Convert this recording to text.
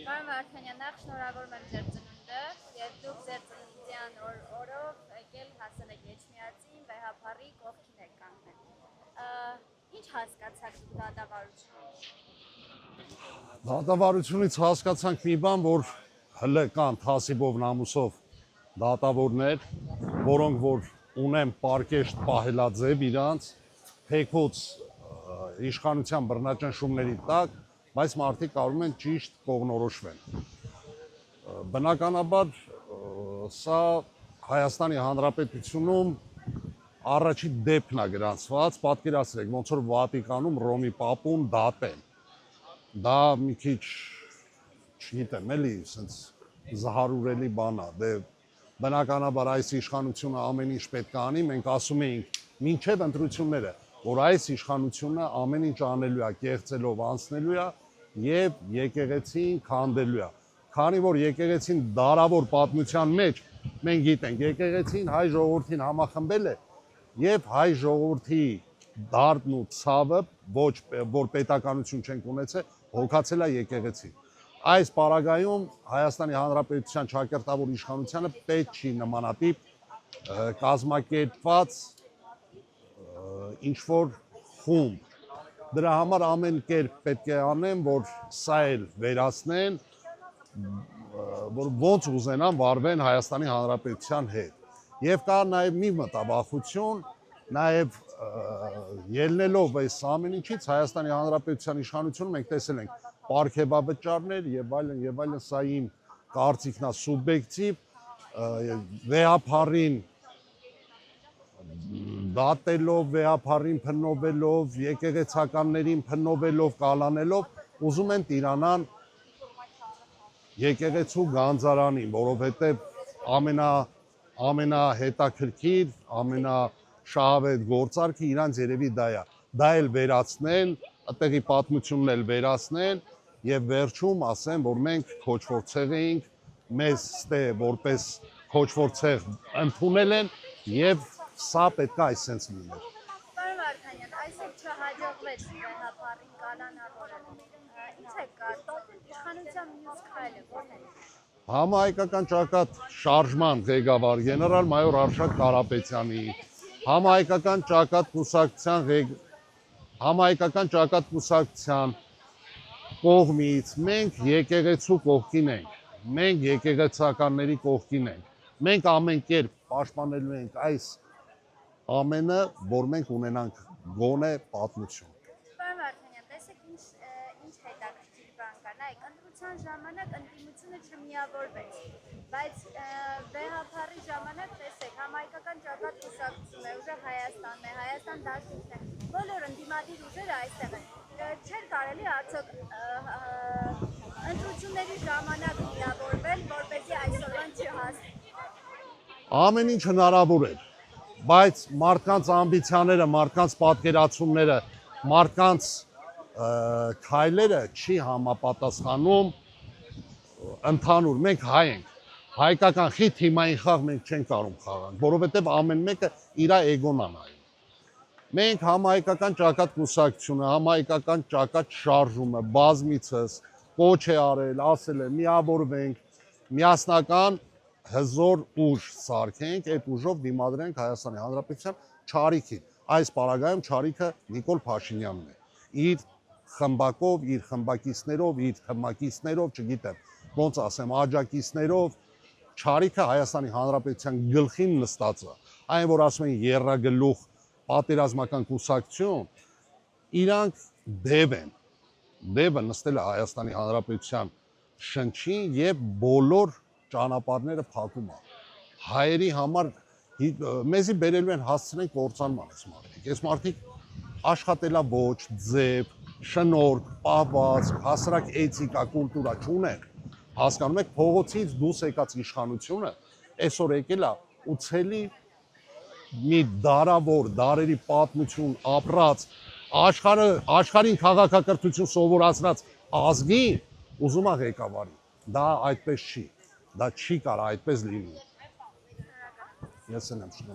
Պարոն Վարդանյան, նախ շնորհավորում եմ ձեր ծնունդը եւ դուք ձեր ծննդյան օրով եկել հասել եք Էջմիածին, վեհափառի կողքին եք կանգնել։ Ինչ հասկացաք դուք դատավարությունից։ Դատավարությունից հասկացանք մի բան, որ հələ կան թասիբով նամուսով դատավորներ, որոնք որ ունեն պարկեշտ պահելաձև իրանց, թեկուց իշխանության բռնաճնշումների տակ, բայց մարդիկ կարող են ճիշտ կողմնորոշվեն։ Բնականաբար սա Հայաստանի Հանրապետությունում առաջի դեպքն է գրանցված, պատկերացրեք, ոնց որ Վատիկանում Ռոմի Պապուն դատեն։ Դա մի քիչ, չգիտեմ, էլի, սենց զահարուրելի բան է, դե բնականաբար այս իշխանությունը ամեն ինչ պետք է անի, մենք ասում էինք մինչև ընտրությունները, որ այս իշխանությունը ամեն ինչ անելու է, կեղծելով անցնելու է եւ եկեղեցին քանդելու է։ Քանի որ եկեղեցին դարավոր պատմության մեջ մենք գիտենք, եկեղեցին հայ ժողովրդին համախմբել է եւ հայ ժողովրդի դարդն ու ցավը ոչ որ պետականություն չենք ունեցել, հոգացել է եկեղեցին։ Այս պարագայում Հայաստանի Հանրապետության ճակերտավոր իշխանությանը պետք չի նմանատիպ կազմակերպված ինչ-որ խումբ։ Դրա համար ամեն կերպ պետք է անեն, որ սա էլ վերացնեն, որ ոնց ուզենան վարվեն Հայաստանի Հանրապետության հետ։ Եվ կա նաև մի մտավախություն, նաև ելնելով այս ամեն ինչից Հայաստանի Հանրապետության իշխանությունը մենք տեսել ենք պարգևավճարներ եւ այլն, սա իմ կարծիքն է սուբյեկտիվ, վեհափառին դատելով, վեհափառին փննովելով, եկեղեցականներին փննովելով, կալանելով, ուզում են տիրանան եկեղեցու գանձարանին, որովհետեւ ամենահետաքրքիր, ամենաշահավետ գործարքը իրանց երևի դա է։ Դա էլ վերացնեն, այդտեղի պատմությունն էլ վերացնեն եւ վերջում ասեն, որ մենք քոչվոր ցեղ էինք, մեզ ստե որպես քոչվոր ցեղ ընդունել են եւ սա պետք է այսպես լիներ։ Պարոն Վարդանյան, այսօր չհաջողվեց վեհափառին կալանավորել։ Ինչ է կարծում, իշխանության մյուս քայլը ո՞րն է։ Համահայկական ճակատ շարժման ղեկավար գեներալ մայոր Արշակ Կարապետյանի, համահայկական ճակատ կուսակցության կողմից մենք եկեղեցու կողքին ենք, մենք եկեղեցականների կողքին ենք, մենք ամեն կերպ պաշտպանելու ենք այս ամենը, որ մենք ունենանք գոնե պատմություն։ Պարոն Վարդանյան, տեսեք ինչ հետաքրքիր բան կա, նայեք, ընտրության ժամանակ ընդդիմությունը չմիավորվեց, բայց վեհափառի ժամանակ տեսեք, համահայկական ճակատ կուսակցություն է, ուժեղ Հայաստանն է, Հայաստան դաշինքն է, բոլոր ընդդիմադիր ուժերը այստեղ են։ Չէր կարելի արդյոք ընտրությունների ժամանակ միավորվել, որպեսզի այսօրվան չհասնի։ Ամեն ինչ հնարավոր էր, բայց մարդկանց ամբիցիաները, մարդկանց պատկերացումները, մարդկանց քայլերը չի համապատասխանում ընդհանուր։ Մենք հայ ենք, հայկական խիտ թիմային խաղ մենք չենք կարող խաղալ, որովհետև ամեն մեկը իր էգոն է նայում։ Մենք համահայկական ճակատ կուսակցությունը, համահայկական ճակատ շարժումը բազմիցս կոչ է արել, ասել է միավորվենք, միասնական հզոր ուժ սարքենք, այդ ուժով դիմադրենք Հայաստանի Հանրապետության չարիքին։ Այս պարագայում չարիքը Նիկոլ Փաշինյանն է։ Իր խմբակով, իր խմբակիցներով, իր թմակիցներով, չգիտեմ, ոնց ասեմ, աջակիցներով չարիքը Հայաստանի Հանրապետության գլխին նստած է։ Այն որ ասում են եռագլուխ պատերազմական կուսակցություն, իրանք դև են։ Դևը նստել է Հայաստանի Հանրապետության շնչին եւ բոլոր ճանապարհները փակում է։ Հայերի համար մեզի բերելու են հասցնենք կործանման այս մարդիկ։ Այս մարդիկ աշխատելա ոչ, ձև, շնորհք, պահվածք, հասարակ էթիկա, կուլտուրա չունեն։ Հասկանում եք, փողոցից դուրս եկած իշխանությունը այսօր եկել է ու ցելի մի դարավոր դարերի պատմություն ապրած աշխարհին քաղաքակրթություն սովորացրած ազգին ուզում է ղեկավարի։ Դա այդպես չի, դա չի կարող այդպես լինի։ Ես եմ շնորհակալ։